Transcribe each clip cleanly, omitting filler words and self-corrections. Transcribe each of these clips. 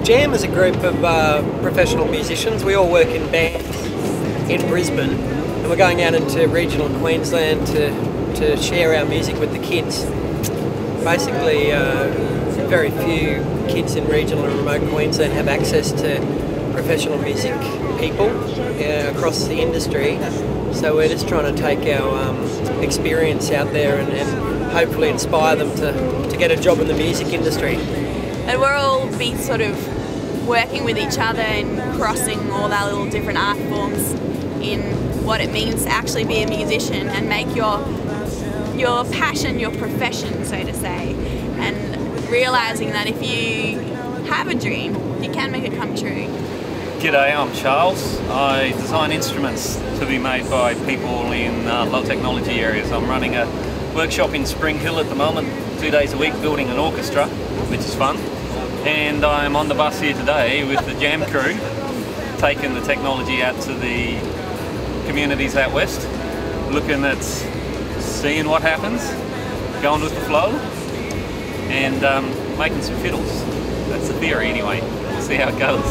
Jam is a group of professional musicians. We all work in bands in Brisbane, and we're going out into regional Queensland to share our music with the kids. Basically, very few kids in regional and remote Queensland have access to professional music people across the industry. So we're just trying to take our experience out there and hopefully inspire them to get a job in the music industry. And we'll all be sort of working with each other and crossing all our little different art forms in what it means to actually be a musician and make your passion your profession, so to say, and realising that if you have a dream, you can make it come true. G'day, I'm Charles. I design instruments to be made by people in low technology areas. I'm running a workshop in Spring Hill at the moment, 2 days a week, building an orchestra, which is fun. And I'm on the bus here today with the Jam crew, taking the technology out to the communities out west, looking at seeing what happens, going with the flow, and making some fiddles. That's the theory anyway. We'll see how it goes.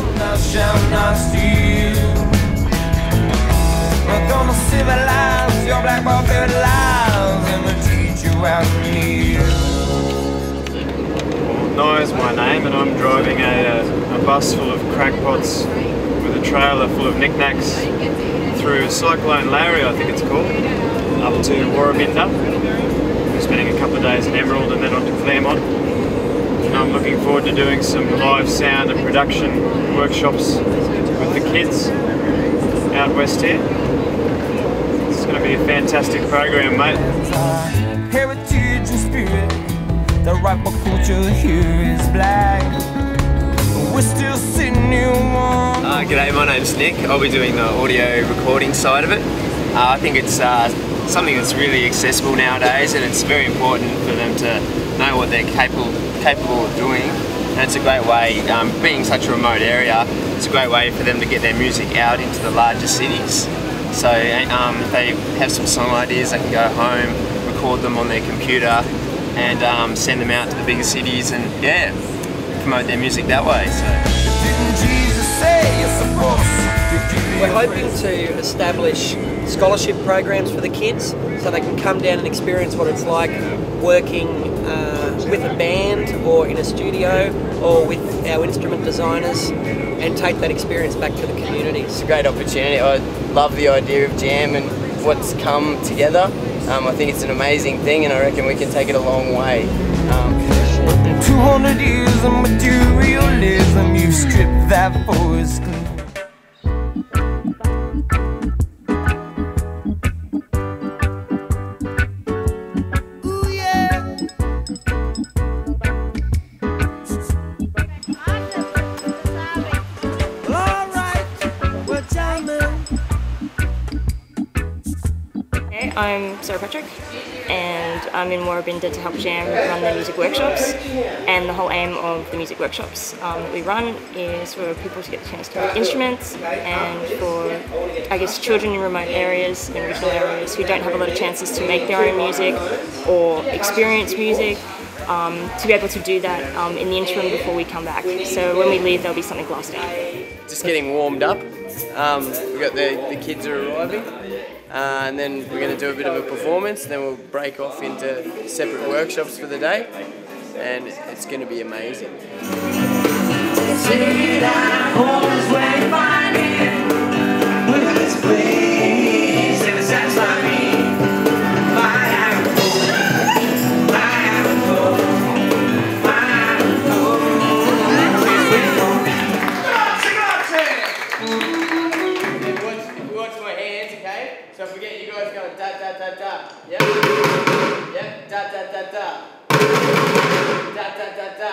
We're gonna civilize your black bucket lives and we'll teach you how to live. Nia's my name, and I'm driving a bus full of crackpots with a trailer full of knickknacks through Cyclone Larry, I think it's called, up to Warrabinda. We're spending a couple of days in Emerald and then on to Claremont. And I'm looking forward to doing some live sound and production workshops with the kids out west here. It's going to be a fantastic program, mate. Heritage and spirit. The ripe culture here is black. We're still sitting here warm. G'day, my name's Nick. I'll be doing the audio recording side of it. I think it's something that's really accessible nowadays, and it's very important for them to know what they're capable of doing. And it's a great way, being such a remote area, it's a great way for them to get their music out into the larger cities. So if they have some song ideas, they can go home, record them on their computer, and send them out to the bigger cities and, yeah, promote their music that way. So. We're hoping to establish scholarship programs for the kids so they can come down and experience what it's like working with a band or in a studio or with our instrument designers and take that experience back to the community. It's a great opportunity. I love the idea of Jam and what's come together. I think it's an amazing thing, and I reckon we can take it a long way. 200 years of materialism, you strip that for its ooh, yeah. All right, we're jamming. I'm Sarah Patrick, and I'm in Warrabinda to help Jam run the music workshops. And the whole aim of the music workshops that we run is for people to get the chance to play instruments, and for, I guess, children in remote areas and regional areas who don't have a lot of chances to make their own music or experience music, to be able to do that in the interim before we come back. So when we leave, there'll be something lasting. Just getting warmed up. We've got the kids are arriving. And then we're going to do a bit of a performance, then we'll break off into separate workshops for the day, and it's going to be amazing. So if we get you guys going da da da da, yep, yep, da da da da, da da da da.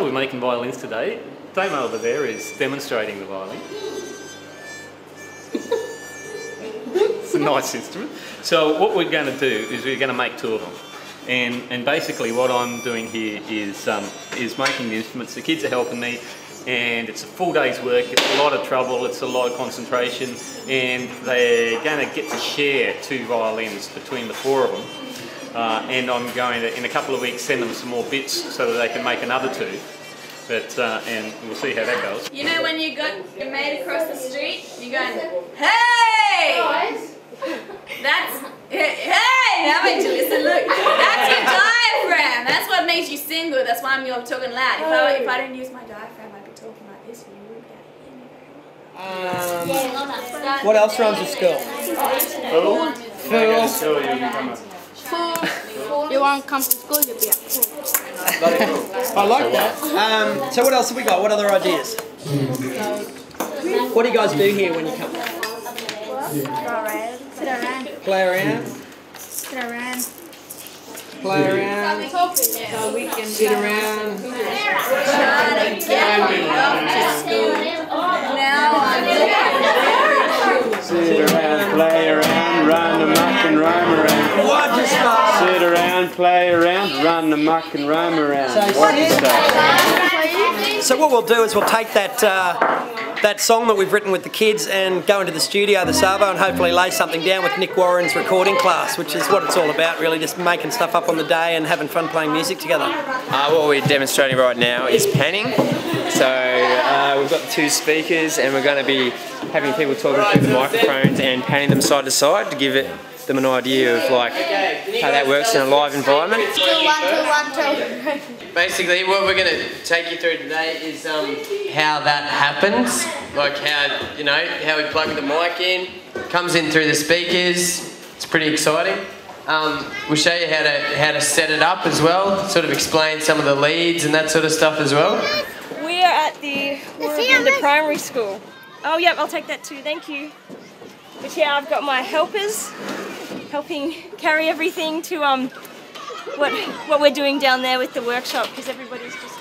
We're making violins today. Damo over there is demonstrating the violin. a nice instrument. So what we're going to do is we're going to make 2 of them. And basically what I'm doing here is making the instruments. The kids are helping me, and it's a full day's work. It's a lot of trouble, it's a lot of concentration, and they're going to get to share 2 violins between the 4 of them. And I'm going to, in a couple of weeks, send them some more bits so that they can make another 2. But and we'll see how that goes. You know when you got your mate across the street, you're going, hey! That's, hey! Now I need to listen, look. That's your diaphragm. That's what makes you sing good. That's why you're talking loud. If I didn't use my diaphragm, I'd be talking like this and you wouldn't be able to hear me very well. What else rhymes with school? Fool. You won't come to school, you'll be at school. I like that. So what else have we got? What other ideas? What do you guys do here when you come? Sit around. Play around? Sit around. Play around? So we can Sit around? Sit around, play around, run amok and roam around. What just started? Sit around, play around, run amok and roam around. So what we'll do is we'll take that song that we've written with the kids and go into the studio, the Savo, and hopefully lay something down with Nick Warren's recording class, which is what it's all about, really, just making stuff up on the day and having fun playing music together. What we're demonstrating right now is panning. So we've got the 2 speakers, and we're going to be having people talking through the microphones and panning them side to side to give them an idea of like how that works in a live environment. Basically, what we're going to take you through today is how that happens, like how we plug the mic in, comes in through the speakers. It's pretty exciting. We'll show you how to set it up as well, sort of explain some of the leads and that sort of stuff as well. We are at the primary school. Oh yep, I'll take that too, thank you. But yeah, I've got my helpers helping carry everything to what we're doing down there with the workshop, because everybody's just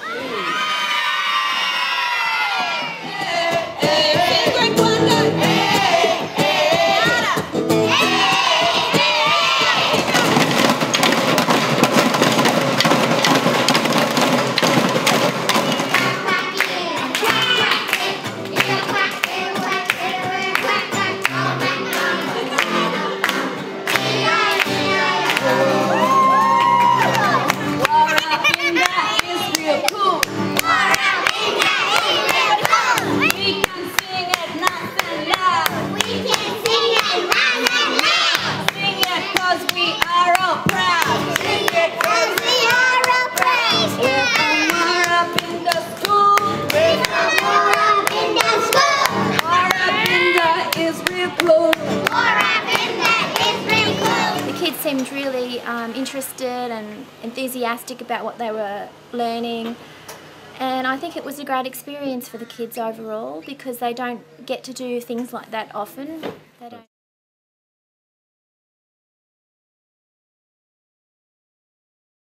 seemed really interested and enthusiastic about what they were learning, and I think it was a great experience for the kids overall because they don't get to do things like that often. They don't